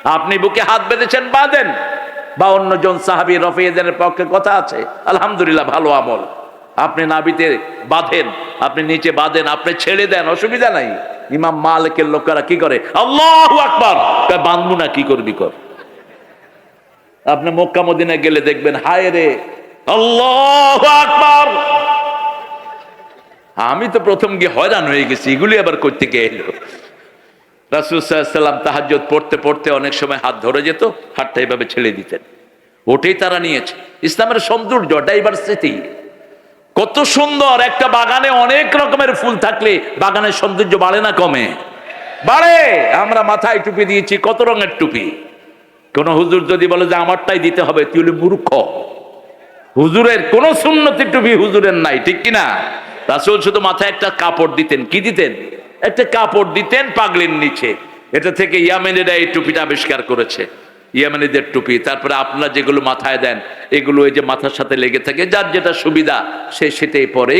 আপনি বুকে হাত বেঁধেছেন, বাঁধেন। 52 জন সাহাবী রফিয়েদের পক্ষে কথা আছে, আলহামদুলিল্লাহ, ভালো আমল। আপনি নাভিতে বাঁধেন, আপনি নিচে বাঁধেন, আপনি ছেড়ে দেন, অসুবিধা নাই। ইমাম মালিকের লোকেরা কি করে? আল্লাহু আকবার, বাঁধবো না, কি করবি কর। আপনি মক্কা মদিনায় গেলে দেখবেন, হায় রে, আল্লাহু আকবার। আমি তো প্রথম গিয়ে হয়রান হয়ে গেছি, এগুলি আবার করতে গিয়ে এলো। রাসূল সাল্লাল্লাহু আলাইহি ওয়াসাল্লাম তাহাজ্জুদ পড়তে পড়তে অনেক সময় হাত ধরে যেত, হাতটা এভাবে ছেড়ে দিতেন। ওটাই তারা নিয়েছে ইসলামের সৌন্দর্য, ডাইভার্সিটি। কত সুন্দর একটা বাগানে অনেক রকমের ফুল থাকলে বাগানের সৌন্দর্য বাড়ে না কমে? বাড়ে। আমরা মাথায় টুপি দিয়েছি, কত রঙের টুপি। কোন হুজুর যদি বলে যে আমারটাই দিতে হবে, তুই হলে মূর্খ। হুজুরের কোন সুন্নতি টুপি হুজুরের নাই, ঠিক কিনা? রাসূল শুধু মাথায় একটা কাপড় দিতেন। কি দিতেন? একটা কাপড় দিতেন পাগড়ির নিচে। এটা থেকে ইয়ামেনিরা এই টুপিটা আবিষ্কার করেছে, ইয়ামেনিদের টুপি। তারপরে আপনারা যেগুলো মাথায় দেন, এগুলো এই যে মাথার সাথে লেগে থাকে, যার যেটা সুবিধা সে সেটাই পরে।